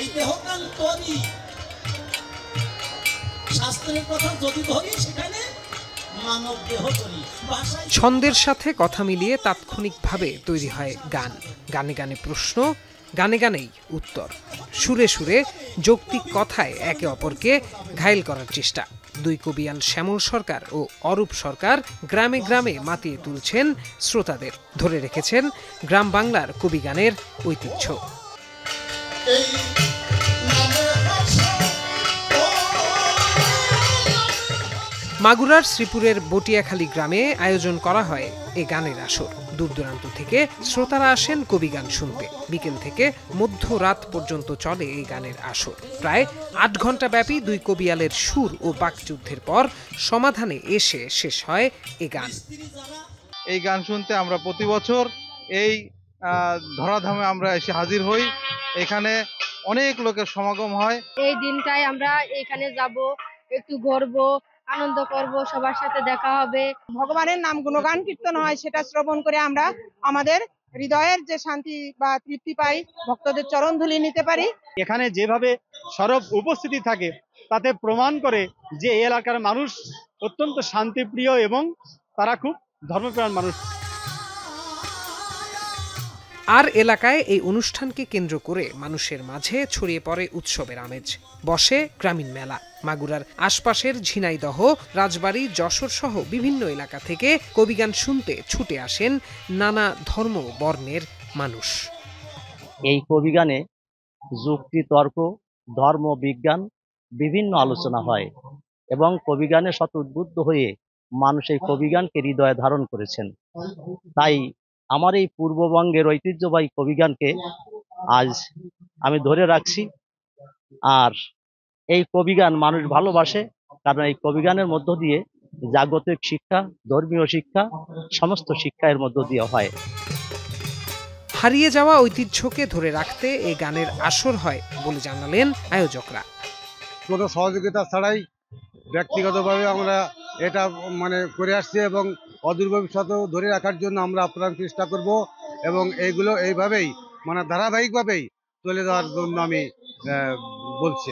এই দেহকাল তরি শাস্ত্রের কথা যদি ধরি সেখানে মানব দেহ তরি। ছন্দের সাথে কথা মিলিয়ে তাৎক্ষণিকভাবে তৈরি হয় গান। গানে গানে প্রশ্ন, গানে গানেই উত্তর। সুরে সুরে যৌক্তিক কথায় একে অপরকে ঘায়েল করার চেষ্টা। দুই কবিয়াল শ্যামল সরকার ও অরূপ সরকার গ্রামে গ্রামে মাতিয়ে তুলছেন শ্রোতাদের, ধরে রেখেছেন গ্রাম বাংলার কবিগানের ঐতিহ্য। মাগুরার শ্রীপুরের বটিয়াখালী গ্রামে আয়োজন করা হয় এ গানের আসর। দূর দূরান্ত থেকে শ্রোতারা আসেন কবিগান শুনতে। বিকেল থেকে মধ্যরাত পর্যন্ত চলে এই গানের আসর। প্রায় ৮ ঘণ্টা ব্যাপী দুই কবিয়ালের সুর ও বাকযুদ্ধের পর সমাধানে এসে শেষ হয় এ গান। এই গান শুনতে আমরা প্রতি বছর এই ধরাধামে আমরা এসে হাজির হই। এখানে অনেক লোকের সমাগম হয়। এই দিনটায় আমরা এখানে যাব, একটু ঘুরবো, আনন্দ করব, সবার সাথে দেখা হবে। ভগবানের নাম গুণগান কীর্তন হয়, সেটা শ্রবণ করে আমরা আমাদের হৃদয়ের যে শান্তি বা তৃপ্তি পাই, ভক্তদের চরণ ধুলি নিতে পারি। এখানে যেভাবে সরব উপস্থিতি থাকে তাতে প্রমাণ করে যে এই এলাকার মানুষ অত্যন্ত শান্তিপ্রিয় এবং তারা খুব ধর্মপ্রাণ মানুষ। আর এলাকায় এই অনুষ্ঠানকে কেন্দ্র করে মানুষের মাঝে ছড়িয়ে পড়ে উৎসবের আমেজ। বসে গ্রামীণ মেলা। মাগুরার আশপাশের ঝিনাইদহ, রাজবাড়ী, যশোর সহ বিভিন্ন এলাকা থেকে কবিগান শুনতে ছুটে আসেন নানা ধর্ম বর্ণের মানুষ। এই কবিগানে যুক্তি, তর্ক, ধর্ম, বিজ্ঞান বিভিন্ন আলোচনা হয় এবং কবিগানে শত উদ্বুদ্ধ হয়ে মানুষ এই কবিগানকে হৃদয়ে ধারণ করেছেন। তাই আমার এই পূর্ববঙ্গের ঐতিহ্যবাহী কবিগানকে আজ আমি ধরে রাখছি। আর এই কবিগান মানুষ ভালোবাসে, কারণ এই কবিগানের মধ্য দিয়ে জাগতিক শিক্ষা, ধর্মীয় শিক্ষা, সমস্ত শিক্ষা এর মধ্য দিয়ে হয়। হারিয়ে যাওয়া ঐতিহ্যকে ধরে রাখতে এই গানের আসর হয় বলে জানালেন আয়োজকরা। কোনো সহযোগিতা ছাড়াই ব্যক্তিগতভাবে আমরা এটা করে আসছি এবং অদূর ভবিষ্যতেও ধরে রাখার জন্য আমরা আপ্রাণ চেষ্টা করব এবং এইগুলো এইভাবেই ধারাবাহিকভাবেই চলে যাওয়ার জন্য আমি বলছি।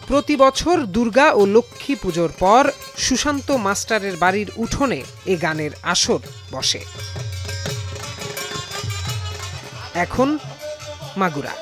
প্রতি বছর দুর্গা ও লক্ষ্মী পুজোর পর সুশান্ত মাস্টারের বাড়ির উঠোনে এ গানের আসর বসে। এখন মাগুরা।